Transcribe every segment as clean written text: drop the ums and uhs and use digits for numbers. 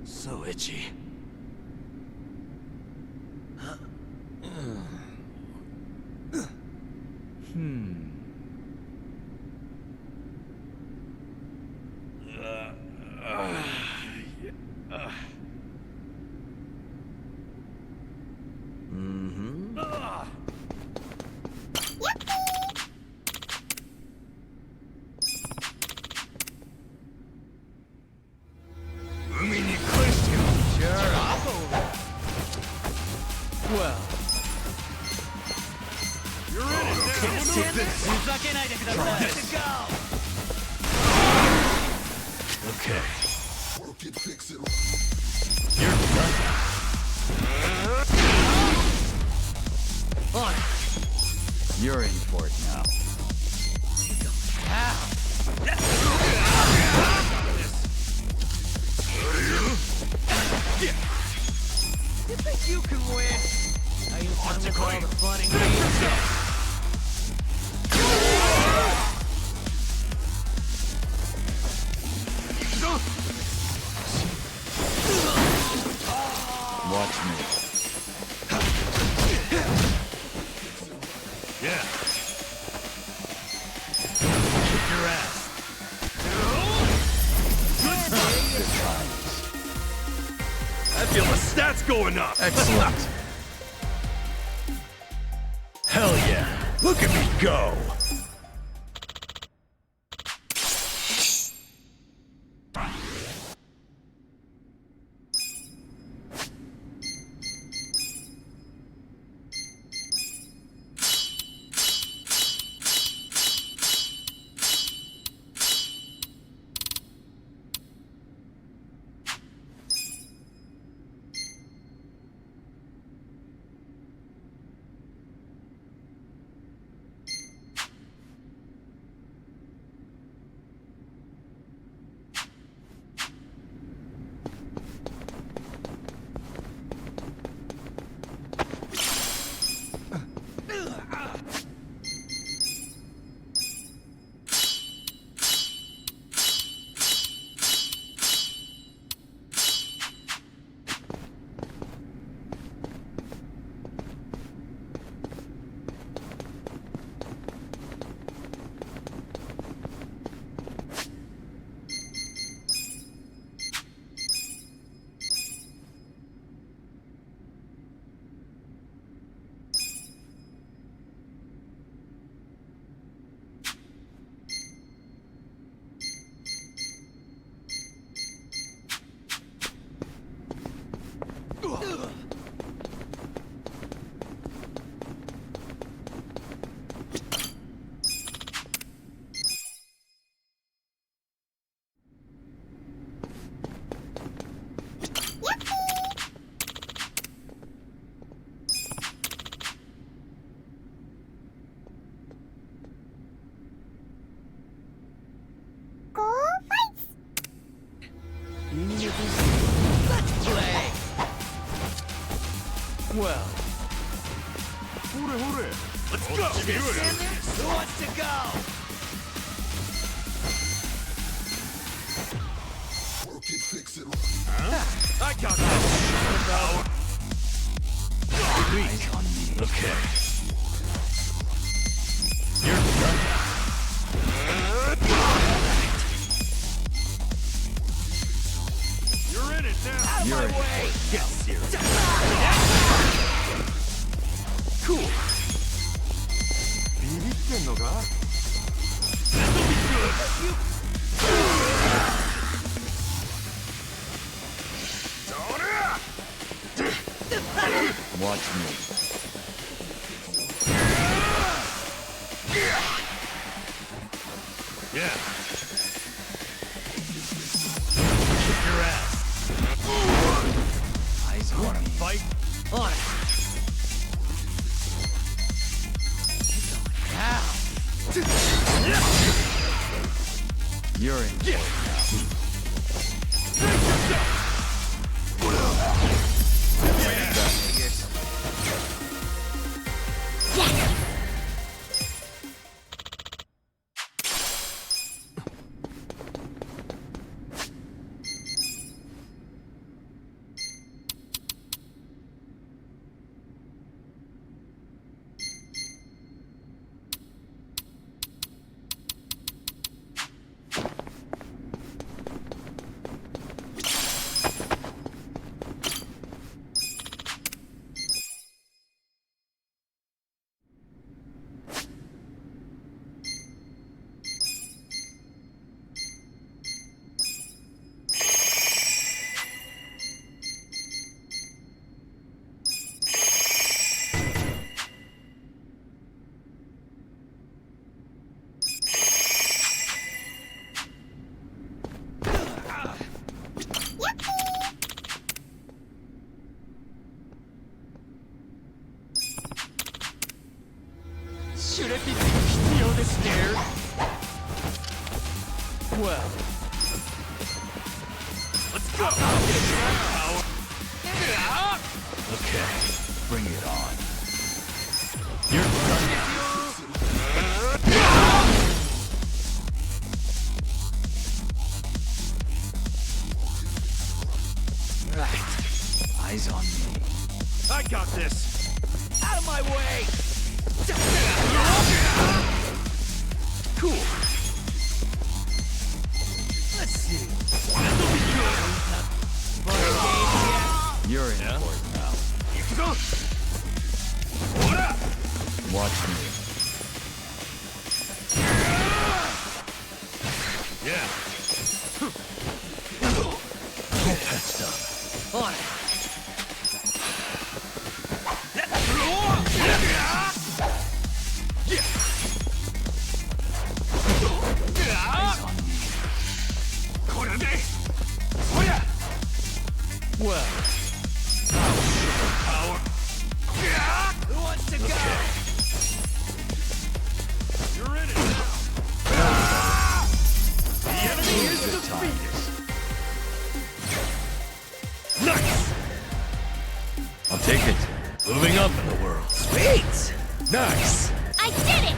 So itchy. Well, you're in it now. Okay. Work it, fix it. You're done. On it. You're in for it now. You think you can win? Are you done with all the fun and games? Watch me. Yeah. Kick your ass. Good times. I feel the stats going up. Excellent. Hell yeah. Look at me go. Let's play! Well. Let's go! Who wants to go? Work it, fix it. Huh? I got that. Eyes on me. Okay. You're done. You're in it now. You're my way. Get serious. Cool. This'll be good. Watch me. Yeah. Kick your ass. Eyes on me. Fight on it. Ow. You're in. Yeah. Brace yourself. Okay, bring it on. You're done. Right. Eyes on me. I got this. Out of my way. Cool. Let's see. This'll be good. You're in for it now. Yakuza. What up? Watch me. Yeah. Get that stuff. On it. Eyes on me. Well, Power. Who wants to go? You're in it now. The enemy is good time. defeated. Nice. I'll take it. Moving up in the world. Sweet. Nice. I did it!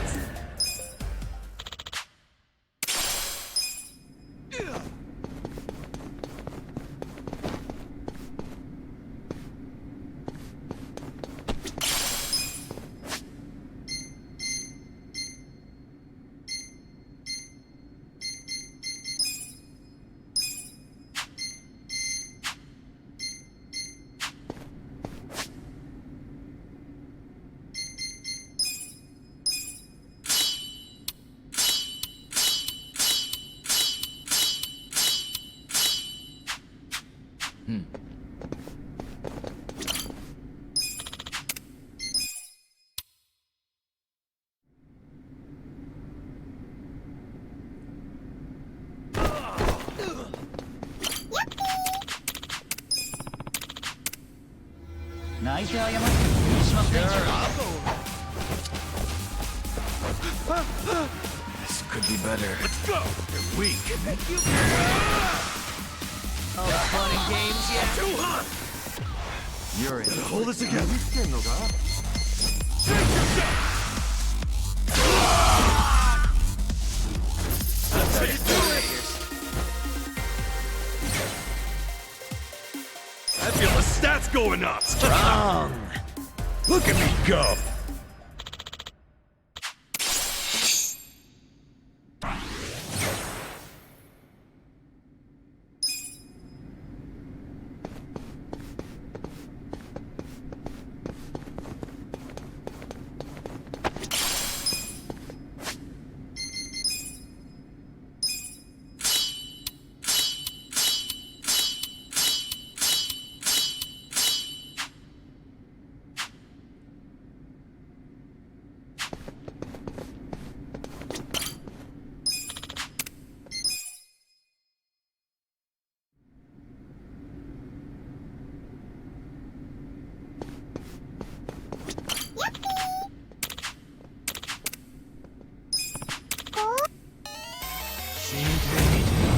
This could be better. Let's go. You're weak. All the fun and games, yeah? Too hot. You're in. Hold this again. Take yourself. That's how you do it. I feel the stats going up. Strong! Look at me go.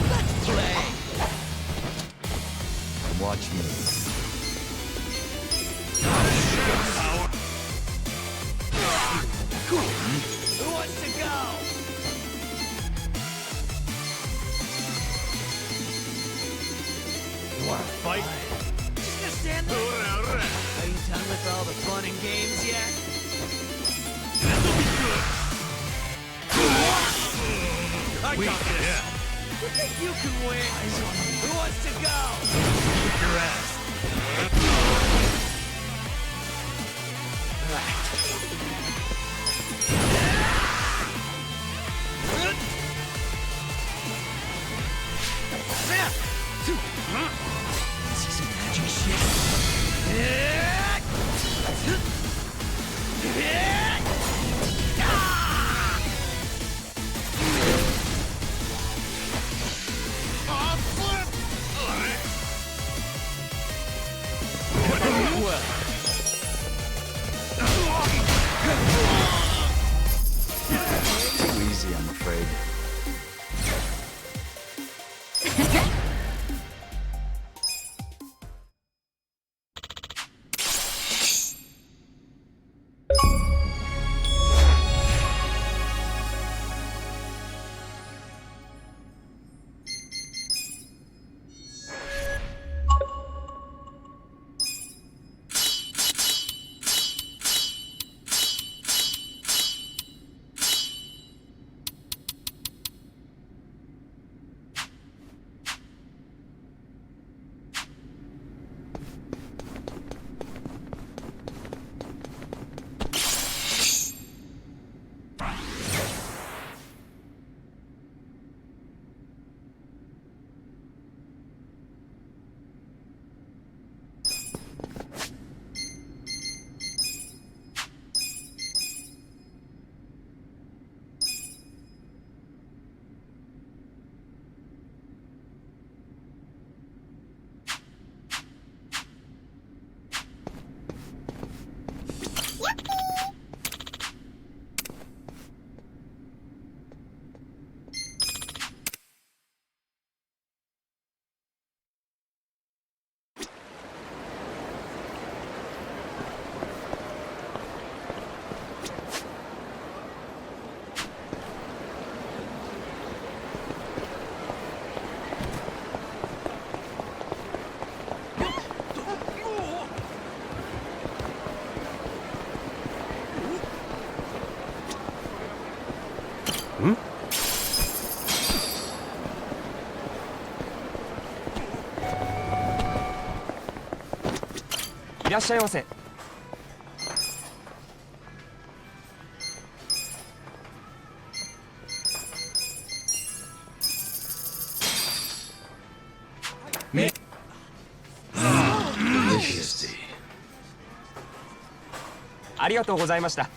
Let's play! Watch me. Power. Cool! Who wants to go? You wanna fight? Just gonna stand there? Are you done with all the fun and games yet? This'll be good. I got this. Yeah. You think you can win? Who wants to go? Kick your ass. See some magic shit? Well. いらっしゃいませ。Deliciously. ありがとうございました。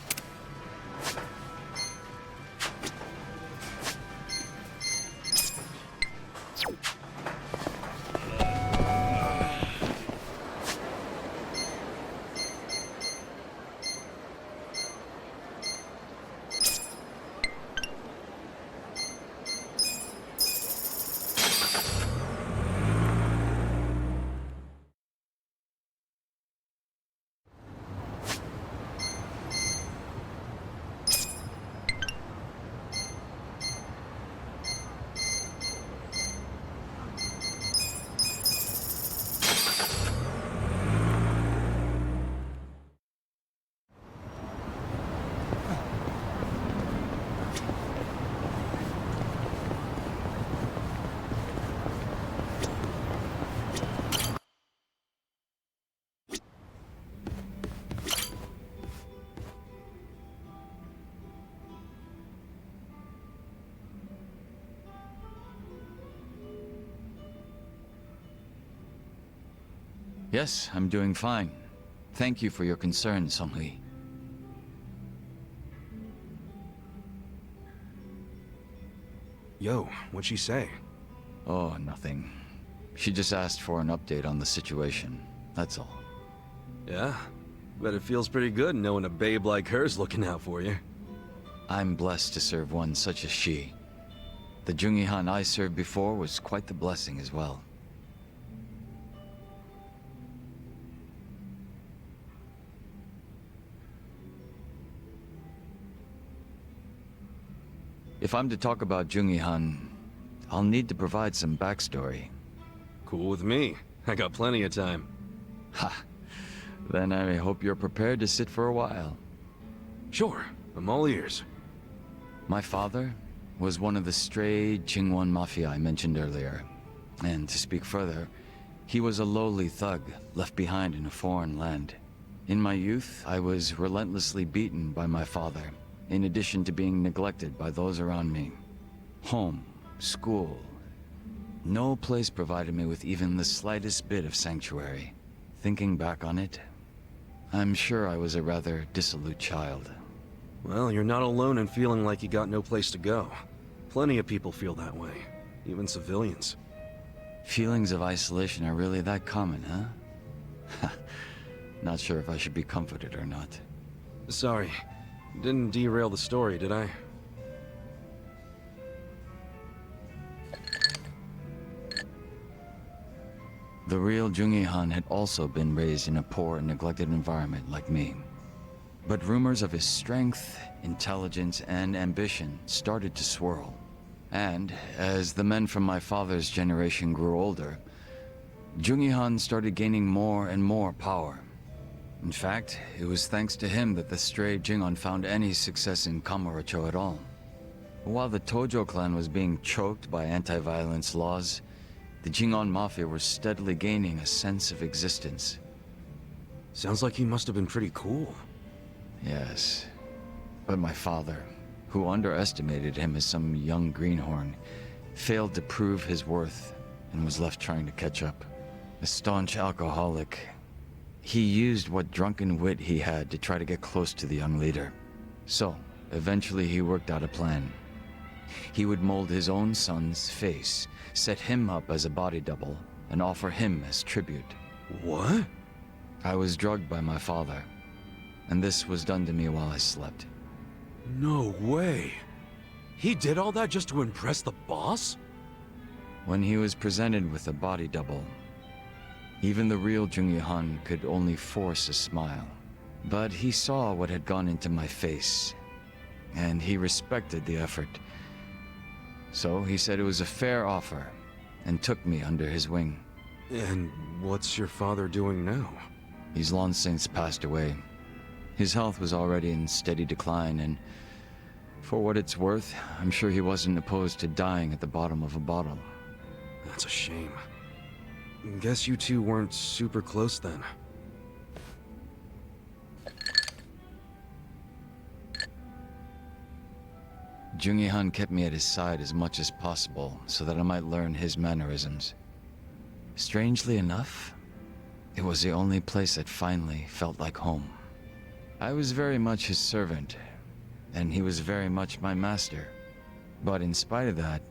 Yes, I'm doing fine. Thank you for your concern, Song-Hui. Yo, what'd she say? Oh, nothing. She just asked for an update on the situation. That's all. Yeah? Bet it feels pretty good knowing a babe like her's looking out for you. I'm blessed to serve one such as she. The Jungi-han I served before was quite the blessing as well. If I'm to talk about Jungi-han, I'll need to provide some backstory. Cool with me. I got plenty of time. Ha! Then I hope you're prepared to sit for a while. Sure, I'm all ears. My father was one of the stray Jingwon Mafia I mentioned earlier. And to speak further, he was a lowly thug left behind in a foreign land. In my youth, I was relentlessly beaten by my father, in addition to being neglected by those around me. Home, school. No place provided me with even the slightest bit of sanctuary. Thinking back on it, I'm sure I was a rather dissolute child. Well, you're not alone in feeling like you got no place to go. Plenty of people feel that way, even civilians. Feelings of isolation are really that common, huh? Not sure if I should be comforted or not. Sorry, didn't derail the story, did I? The real Jungi-han had also been raised in a poor and neglected environment like me. But rumors of his strength, intelligence, and ambition started to swirl. And as the men from my father's generation grew older, Jungi-han started gaining more and more power. In fact, it was thanks to him that the stray Jingon found any success in Kamurocho at all. While the Tojo clan was being choked by anti-violence laws, the Jingon Mafia were steadily gaining a sense of existence. Sounds like he must have been pretty cool. Yes, but my father, who underestimated him as some young greenhorn, failed to prove his worth and was left trying to catch up. A staunch alcoholic, he used what drunken wit he had to try to get close to the young leader. So, eventually he worked out a plan. He would mold his own son's face, set him up as a body double, and offer him as tribute. What? I was drugged by my father, and this was done to me while I slept. No way. He did all that just to impress the boss? When he was presented with a body double, even the real Jungi-han could only force a smile. But he saw what had gone into my face, and he respected the effort. So he said it was a fair offer, and took me under his wing. And what's your father doing now? He's long since passed away. His health was already in steady decline, and for what it's worth, I'm sure he wasn't opposed to dying at the bottom of a bottle. That's a shame. Guess you two weren't super close then. Jungi-han kept me at his side as much as possible so that I might learn his mannerisms. Strangely enough, it was the only place that finally felt like home. I was very much his servant, and he was very much my master. But in spite of that,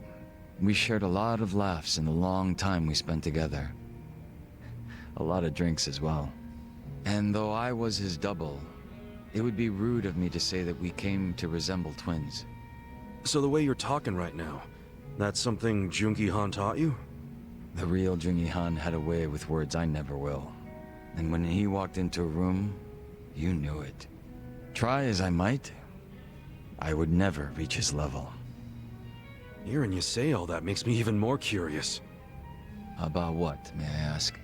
we shared a lot of laughs in the long time we spent together. A lot of drinks as well. And though I was his double, it would be rude of me to say that we came to resemble twins. So the way you're talking right now, that's something Jungi-han taught you? The real Jungi-han had a way with words I never will. And when he walked into a room, you knew it. Try as I might, I would never reach his level. Hearing you say all that makes me even more curious. About what, may I ask?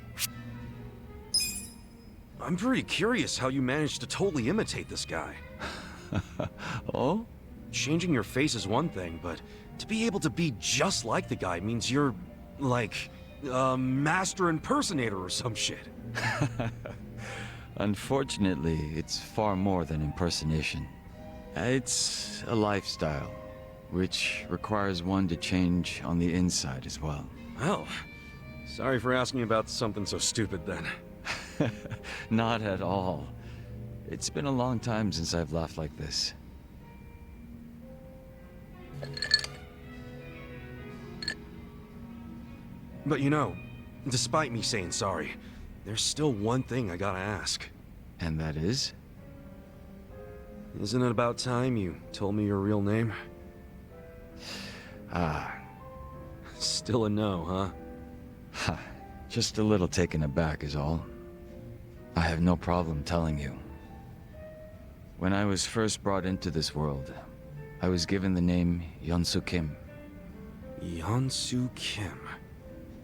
I'm pretty curious how you managed to totally imitate this guy. Oh? Changing your face is one thing, but to be able to be just like the guy means you're, like, a master impersonator or some shit. Unfortunately, it's far more than impersonation. It's a lifestyle, which requires one to change on the inside as well. Well, sorry for asking about something so stupid then. Not at all. It's been a long time since I've laughed like this. But you know, despite me saying sorry, there's still one thing I gotta ask. And that is? Isn't it about time you told me your real name? Ah. Still a no, huh? Ha. Just a little taken aback is all. I have no problem telling you. When I was first brought into this world, I was given the name Yeonsu Kim. Yeonsu Kim.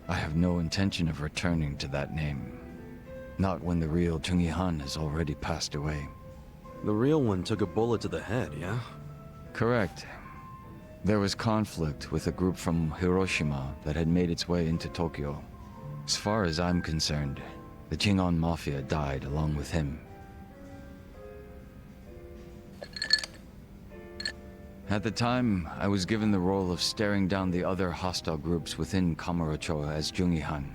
I have no intention of returning to that name. Not when the real Jungi-han has already passed away. The real one took a bullet to the head, yeah? Correct. There was conflict with a group from Hiroshima that had made its way into Tokyo. As far as I'm concerned, the Jingon Mafia died along with him. At the time, I was given the role of staring down the other hostile groups within Kamurocho as Jungi-han.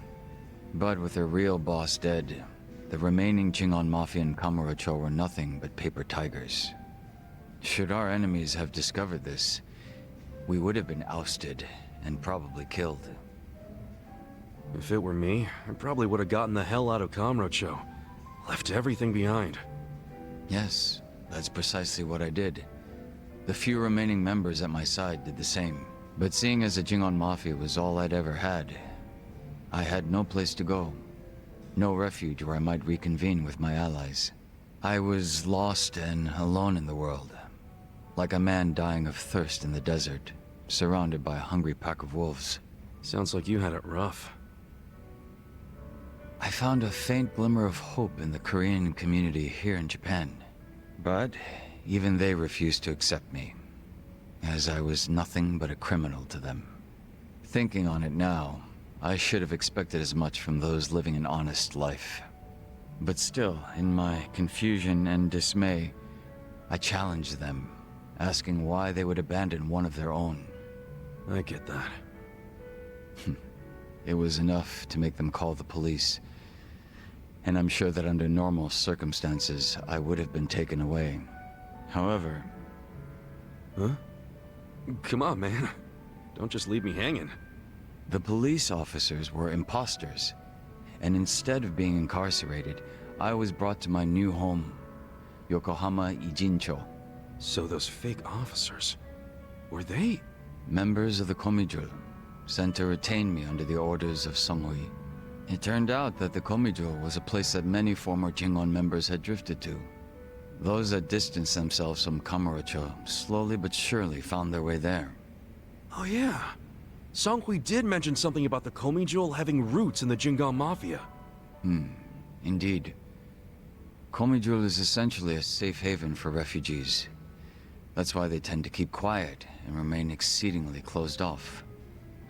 But with their real boss dead, the remaining Jingon Mafia in Kamurocho were nothing but paper tigers. Should our enemies have discovered this, we would have been ousted and probably killed. If it were me, I probably would have gotten the hell out of Kamurocho. Left everything behind. Yes, that's precisely what I did. The few remaining members at my side did the same. But seeing as the Jingon Mafia was all I'd ever had, I had no place to go. No refuge where I might reconvene with my allies. I was lost and alone in the world. Like a man dying of thirst in the desert, surrounded by a hungry pack of wolves. Sounds like you had it rough. I found a faint glimmer of hope in the Korean community here in Japan. But even they refused to accept me, as I was nothing but a criminal to them. Thinking on it now, I should have expected as much from those living an honest life. But still, in my confusion and dismay, I challenged them, asking why they would abandon one of their own. I get that. It was enough to make them call the police. And I'm sure that under normal circumstances, I would have been taken away. However... Huh? Come on, man. Don't just leave me hanging. The police officers were imposters, and instead of being incarcerated, I was brought to my new home, Yokohama Ijincho. So those fake officers, were they? Members of the Komijul, sent to retain me under the orders of Songhui. It turned out that the Komijul was a place that many former Jingon members had drifted to. Those that distanced themselves from Kamurocho slowly but surely found their way there. Oh yeah. Songhui did mention something about the Komijul having roots in the Jingon Mafia. Indeed. Komijul is essentially a safe haven for refugees. That's why they tend to keep quiet and remain exceedingly closed off.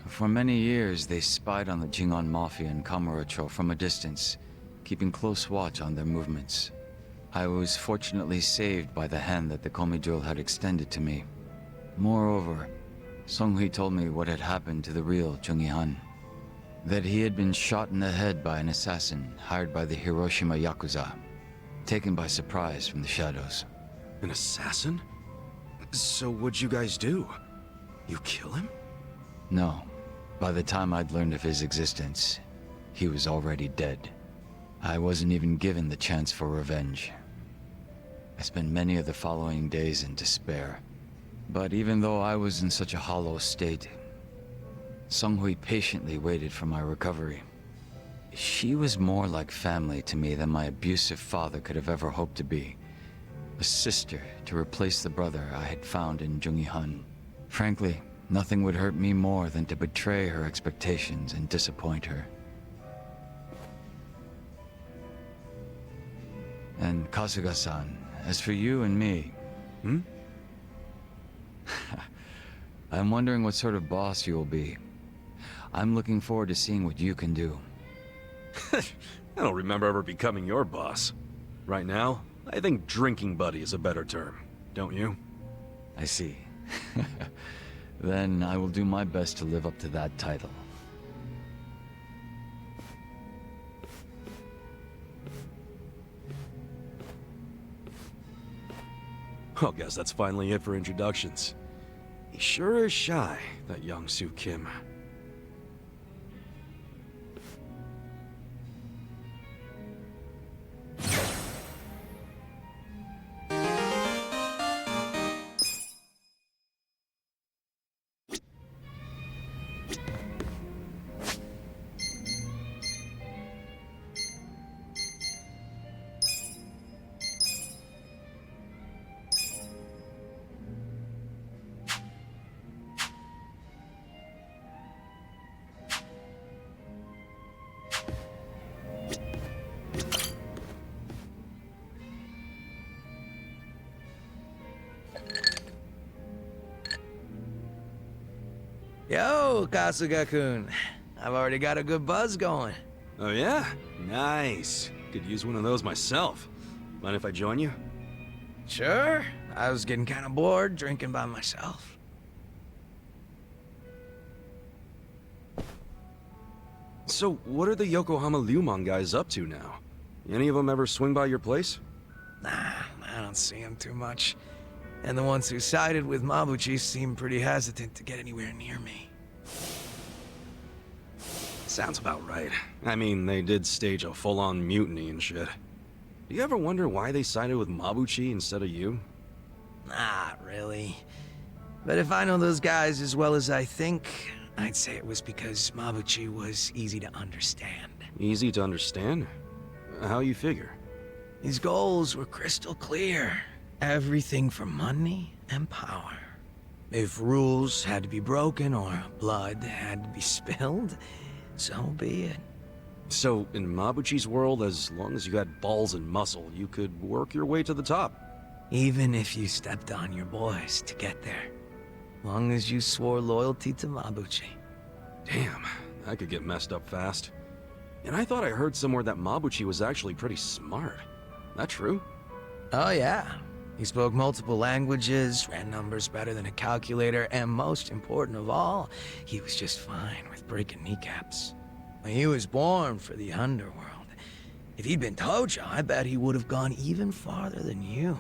For many years, they spied on the Jingon Mafia in Kamurocho from a distance, keeping close watch on their movements. I was fortunately saved by the hand that the Komijul had extended to me. Moreover, Song-hui told me what had happened to the real Joong-han. That he had been shot in the head by an assassin hired by the Hiroshima Yakuza, taken by surprise from the shadows. An assassin? So what'd you guys do? You kill him? No. By the time I'd learned of his existence, he was already dead. I wasn't even given the chance for revenge. I spent many of the following days in despair. But even though I was in such a hollow state, Song-hui patiently waited for my recovery. She was more like family to me than my abusive father could have ever hoped to be. A sister to replace the brother I had found in Joong-han. Frankly, nothing would hurt me more than to betray her expectations and disappoint her. And Kasuga-san, as for you and me... I'm wondering what sort of boss you'll be. I'm looking forward to seeing what you can do. I don't remember ever becoming your boss. Right now, I think drinking buddy is a better term, don't you? I see. Then I will do my best to live up to that title. Well, guess that's finally it for introductions. He sure is shy, that young Soo Kim. Yo, Kasuga-kun. I've already got a good buzz going. Oh yeah? Nice. Could use one of those myself. Mind if I join you? Sure. I was getting kind of bored drinking by myself. So, what are the Yokohama Ryumon guys up to now? Any of them ever swing by your place? Nah, I don't see him too much. And the ones who sided with Mabuchi seem pretty hesitant to get anywhere near me. Sounds about right. I mean, they did stage a full-on mutiny and shit. Do you ever wonder why they sided with Mabuchi instead of you? Not really. But if I know those guys as well as I think, I'd say it was because Mabuchi was easy to understand. Easy to understand? How you figure? His goals were crystal clear. Everything for money and power. If rules had to be broken or blood had to be spilled, so be it. So, in Mabuchi's world, as long as you had balls and muscle, you could work your way to the top. Even if you stepped on your boys to get there. Long as you swore loyalty to Mabuchi. Damn, that could get messed up fast. And I thought I heard somewhere that Mabuchi was actually pretty smart. That true? Oh yeah. He spoke multiple languages, ran numbers better than a calculator, and most important of all, he was just fine with breaking kneecaps. He was born for the underworld. If he'd been Tojo, I bet he would have gone even farther than you.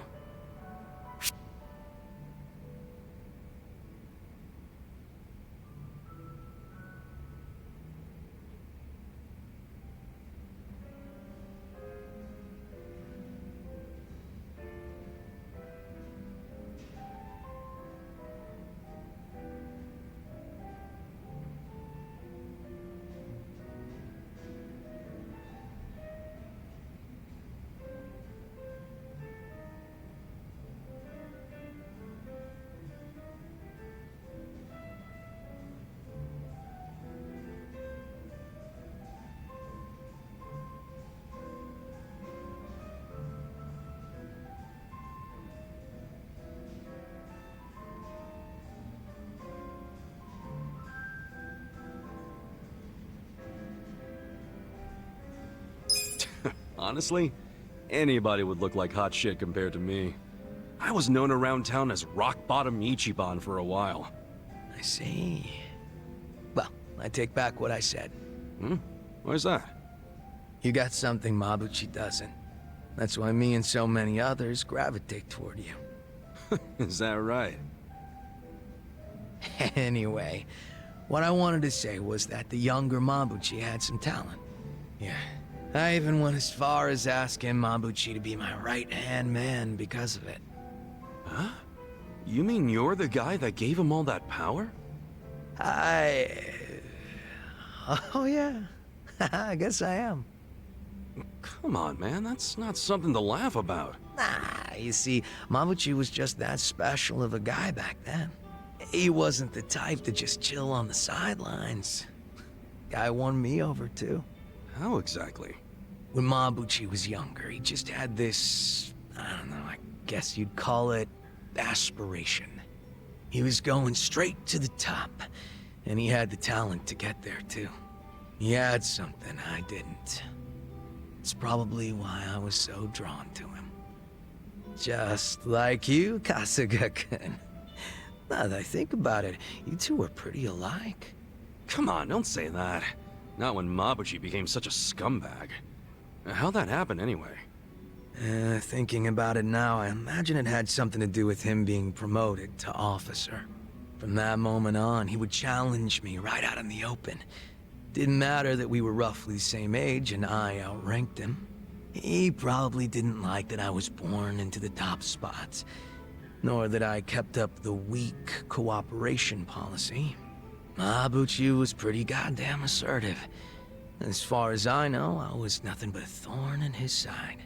Honestly, anybody would look like hot shit compared to me. I was known around town as Rock Bottom Ichiban for a while. I see. Well, I take back what I said. Why's that? You got something Mabuchi doesn't. That's why me and so many others gravitate toward you. Is that right? Anyway, what I wanted to say was that the younger Mabuchi had some talent. Yeah, I even went as far as asking Mabuchi to be my right-hand man because of it. Huh? You mean you're the guy that gave him all that power? Oh yeah, I guess I am. Come on, man, that's not something to laugh about. Nah, you see, Mabuchi was just that special of a guy back then. He wasn't the type to just chill on the sidelines. Guy won me over too. How exactly? When Mabuchi was younger, he just had this, I don't know, I guess you'd call it aspiration. He was going straight to the top, and he had the talent to get there too. He had something I didn't. It's probably why I was so drawn to him. Just like you, Kasuga-kun. Now that I think about it, you two are pretty alike. Come on, don't say that. Not when Mabuchi became such a scumbag. How'd that happen anyway? Thinking about it now, I imagine it had something to do with him being promoted to officer. From that moment on, he would challenge me right out in the open. Didn't matter that we were roughly the same age and I outranked him. He probably didn't like that I was born into the top spots, nor that I kept up the weak cooperation policy. Mabuchi was pretty goddamn assertive. As far as I know, I was nothing but a thorn in his side.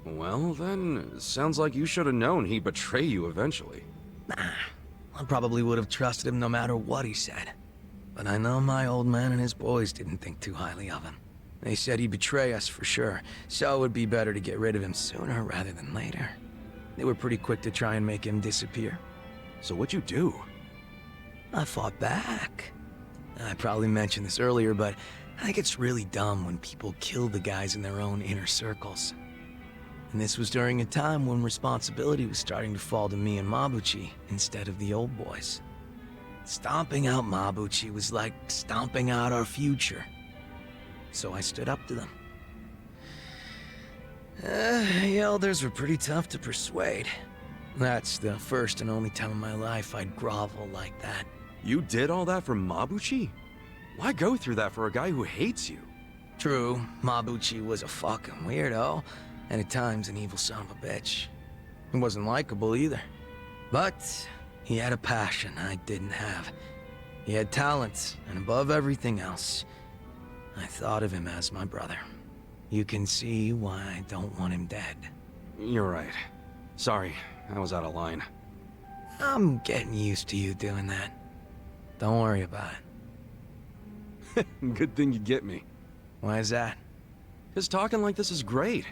Well, then, sounds like you should have known he'd betray you eventually. Nah, I probably would have trusted him no matter what he said. But I know my old man and his boys didn't think too highly of him. They said he'd betray us for sure, so it would be better to get rid of him sooner rather than later. They were pretty quick to try and make him disappear. So what'd you do? I fought back. I probably mentioned this earlier, but I think it's really dumb when people kill the guys in their own inner circles. And this was during a time when responsibility was starting to fall to me and Mabuchi instead of the old boys. Stomping out Mabuchi was like stomping out our future. So I stood up to them. The elders were pretty tough to persuade. That's the first and only time in my life I'd grovel like that. You did all that for Mabuchi? Why go through that for a guy who hates you? True, Mabuchi was a fucking weirdo, and at times an evil son of a bitch. He wasn't likable either. But he had a passion I didn't have. He had talent, and above everything else, I thought of him as my brother. You can see why I don't want him dead. You're right. Sorry, I was out of line. I'm getting used to you doing that. Don't worry about it. Good thing you get me. Why is that? 'Cause talking like this is great.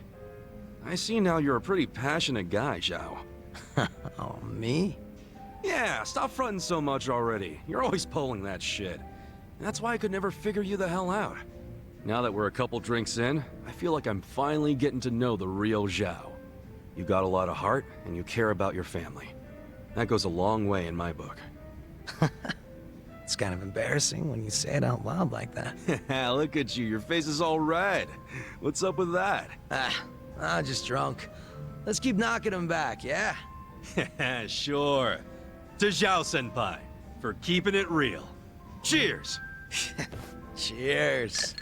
I see now you're a pretty passionate guy, Zhao. Oh, me? Yeah, stop fronting so much already. You're always pulling that shit. And that's why I could never figure you the hell out. Now that we're a couple drinks in, I feel like I'm finally getting to know the real Zhao. You got a lot of heart, and you care about your family. That goes a long way in my book. It's kind of embarrassing when you say it out loud like that. Look at you, your face is all red. What's up with that? Just drunk. Let's keep knocking him back, yeah? Sure. To Zhao-senpai, for keeping it real. Cheers! Cheers.